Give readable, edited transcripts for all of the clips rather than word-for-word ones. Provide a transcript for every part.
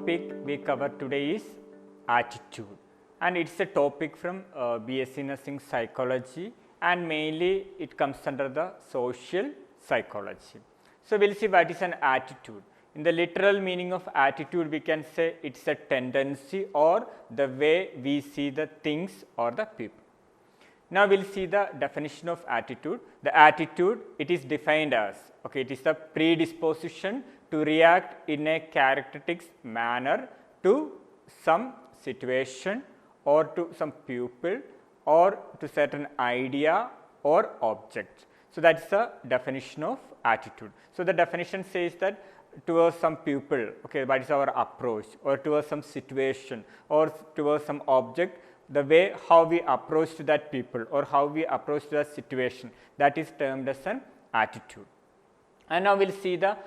topic we cover today is attitude, and it's a topic from BSc Nursing Psychology, and mainly it comes under the social psychology. So, we will see what is an attitude. In the literal meaning of attitude, we can say it's a tendency or the way we see the things or the people. Now, we will see the definition of attitude. The attitude, it is defined as, okay, it is the predisposition to react in a characteristic manner to some situation or to some people or to certain idea or object. So, that is the definition of attitude. So, the definition says that towards some people, okay, what is our approach, or towards some situation or towards some object, the way how we approach to that people or how we approach to that situation, that is termed as an attitude. And now we will see the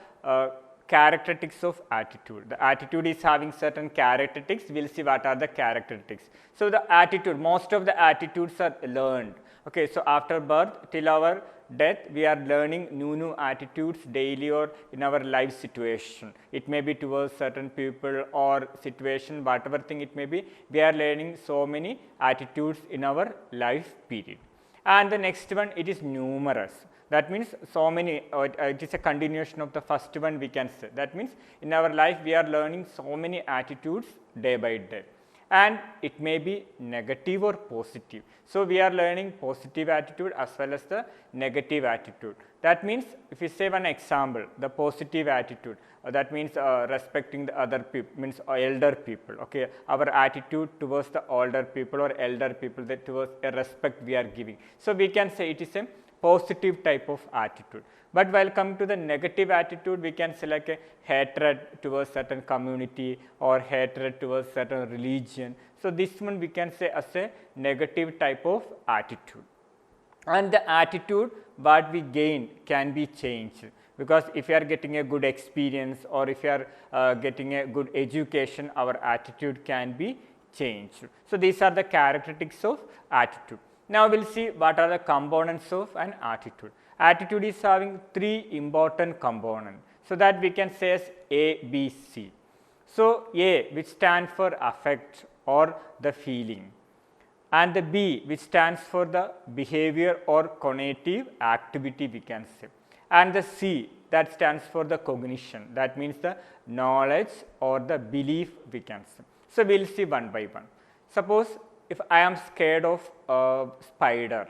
characteristics of attitude. The attitude is having certain characteristics. We will see what are the characteristics. So, the attitude, most of the attitudes are learned. Okay, so, after birth till our death, we are learning new attitudes daily or in our life situation. It may be towards certain people or situation, whatever thing it may be, we are learning so many attitudes in our life period. And the next one, it is numerous. That means so many, it is a continuation of the first one, we can say. That means in our life we are learning so many attitudes day by day, and it may be negative or positive. So, we are learning positive attitude as well as the negative attitude. That means if we say one example, the positive attitude, that means respecting the other people, means elder people. Okay, our attitude towards the older people or elder people, that towards a respect we are giving. So, we can say it is a positive type of attitude. But while coming to the negative attitude, we can say like a hatred towards certain community or hatred towards certain religion. So, this one we can say as a negative type of attitude. And the attitude what we gain can be changed, because if you are getting a good experience or if you are getting a good education, our attitude can be changed. So, these are the characteristics of attitude. Now, we will see what are the components of an attitude. Attitude is having three important components. So, that we can say as A, B, C. So, A, which stands for affect or the feeling, and the B, which stands for the behavior or cognitive activity, we can say, and the C, that stands for the cognition, that means the knowledge or the belief, we can say. So, we will see one by one. Suppose if I am scared of a spider,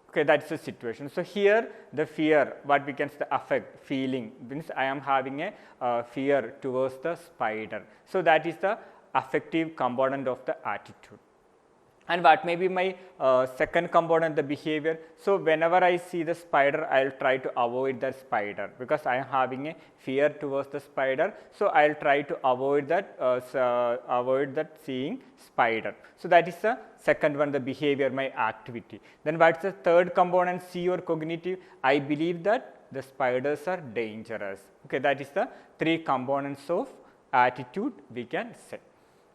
okay, that is the situation. So, here the fear, what we can say, the affect, feeling, means I am having a fear towards the spider. So, that is the affective component of the attitude. And what may be my second component, the behavior. So, whenever I see the spider, I will try to avoid the spider, because I am having a fear towards the spider. So, I will try to avoid that seeing spider. So, that is the second one, the behavior, my activity. Then what is the third component, C or cognitive? I believe that the spiders are dangerous. Okay, that is the three components of attitude, we can say.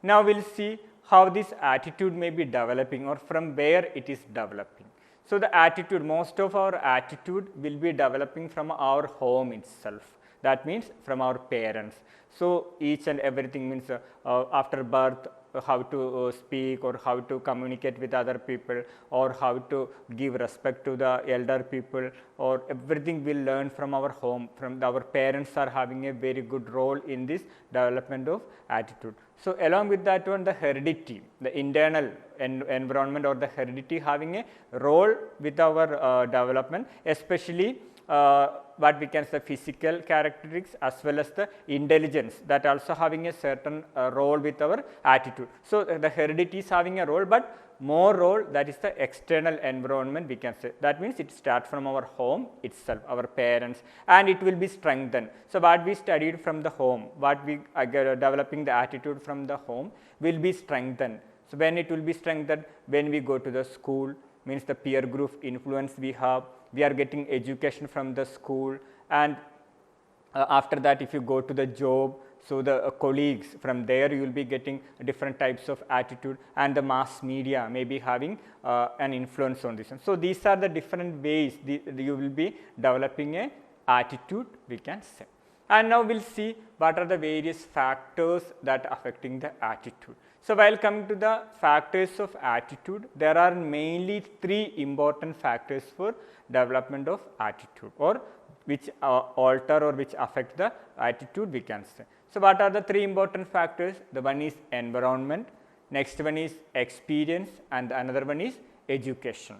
Now, we will see how this attitude may be developing or from where it is developing. So, the attitude, most of our attitude will be developing from our home itself, that means from our parents. So, each and everything means after birth, how to speak or how to communicate with other people or how to give respect to the elder people, or everything we learn from our home, from our parents are having a very good role in this development of attitude. So, along with that one, the heredity, the internal environment or the heredity having a role with our development, especially what we can say physical characteristics as well as the intelligence, that also having a certain role with our attitude. So, the heredity is having a role, but more role, that is the external environment, we can say. That means it starts from our home itself, our parents, and it will be strengthened. So, what we studied from the home, what we are developing the attitude from the home will be strengthened. So, when it will be strengthened, when we go to the school, means the peer group influence we have, we are getting education from the school, and after that if you go to the job, so the colleagues, from there you will be getting different types of attitude, and the mass media may be having an influence on this. So, these are the different ways you will be developing a attitude, we can say. And now we will see what are the various factors that affecting the attitude. So, while coming to the factors of attitude, there are mainly 3 important factors for development of attitude, or which alter or which affect the attitude we can say. So, what are the 3 important factors? The one is environment, next one is experience, and another one is education.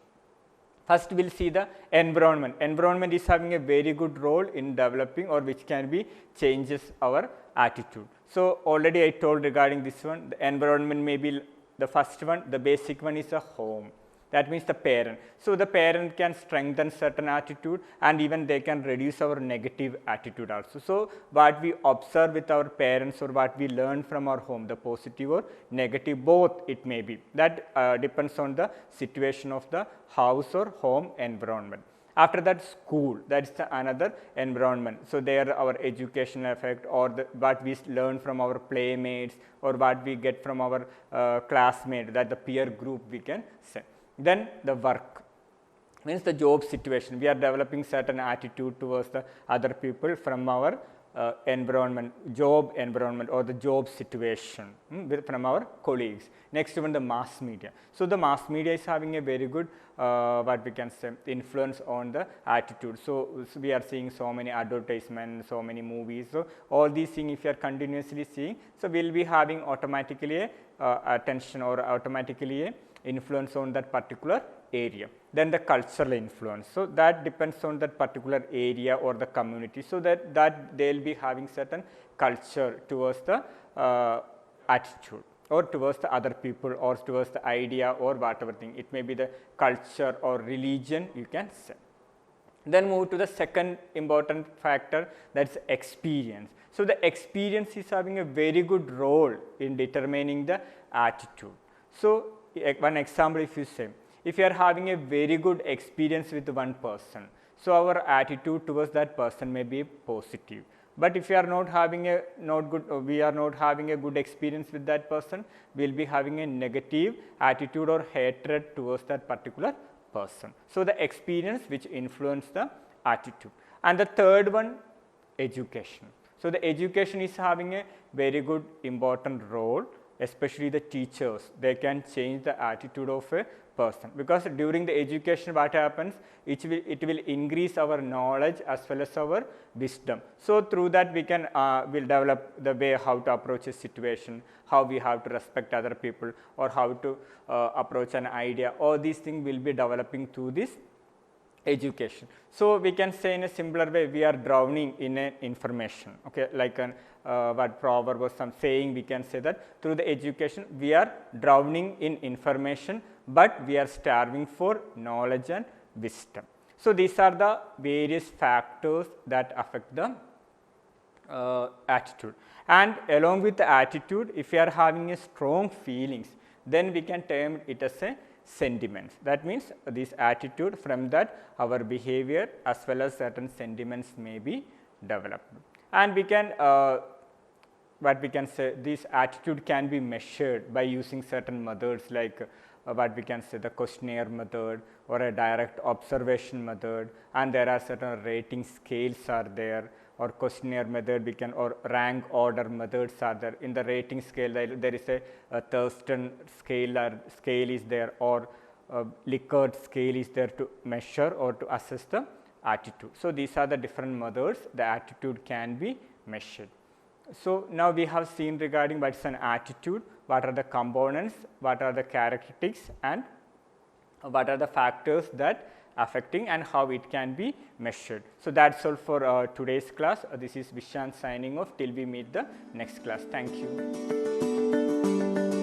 First we will see the environment. Environment is having a very good role in developing or which can be changes our attitude. So, already I told regarding this one, the environment may be the first one, the basic one is a home. That means the parent. So, the parent can strengthen certain attitude and even they can reduce our negative attitude also. So, what we observe with our parents or what we learn from our home, the positive or negative, both it may be. That depends on the situation of the house or home environment. After that, school, that is another environment. So, there our educational effect or what we learn from our playmates or what we get from our classmate, that the peer group we can say. Then the work, means the job situation. We are developing certain attitude towards the other people from our environment, job environment or the job situation from our colleagues. Next one, the mass media. So, the mass media is having a very good what we can say influence on the attitude. So, we are seeing so many advertisements, so many movies. So, all these things if you are continuously seeing, so we will be having automatically a attention or automatically a influence on that particular area. Then the cultural influence. So, that depends on that particular area or the community. So, that they will be having certain culture towards the attitude or towards the other people or towards the idea or whatever thing. It may be the culture or religion you can say. Then move to the second important factor, that is experience. So, the experience is having a very good role in determining the attitude. So, one example if you say, if you are having a very good experience with one person, so our attitude towards that person may be positive. But if you are not having a we are not having a good experience with that person, we will be having a negative attitude or hatred towards that particular person. So, the experience which influence the attitude. And the third one, education. So, the education is having a very good important role, especially the teachers. They can change the attitude of a person, because during the education what happens, it will increase our knowledge as well as our wisdom. So, through that we can will develop the way how to approach a situation, how we have to respect other people or how to approach an idea. All these things will be developing through this education. So, we can say in a simpler way, we are drowning in an information, okay, like an what proverb or some saying, we can say that through the education we are drowning in information, but we are starving for knowledge and wisdom. So, these are the various factors that affect the attitude. And along with the attitude, if you are having a strong feelings, then we can term it as a sentiments. That means this attitude, from that our behavior as well as certain sentiments may be developed. And we can what we can say, this attitude can be measured by using certain methods like what we can say the questionnaire method or a direct observation method, and there are certain rating scales are there, or questionnaire method we can, or rank order methods are there. In the rating scale there is a Thurston scale is there, or Likert scale is there to measure or to assess the attitude. So, these are the different methods the attitude can be measured. So, now we have seen regarding what is an attitude, what are the components, what are the characteristics, and what are the factors that affecting and how it can be measured. So, that is all for today's class. This is Vishant signing off till we meet the next class. Thank you.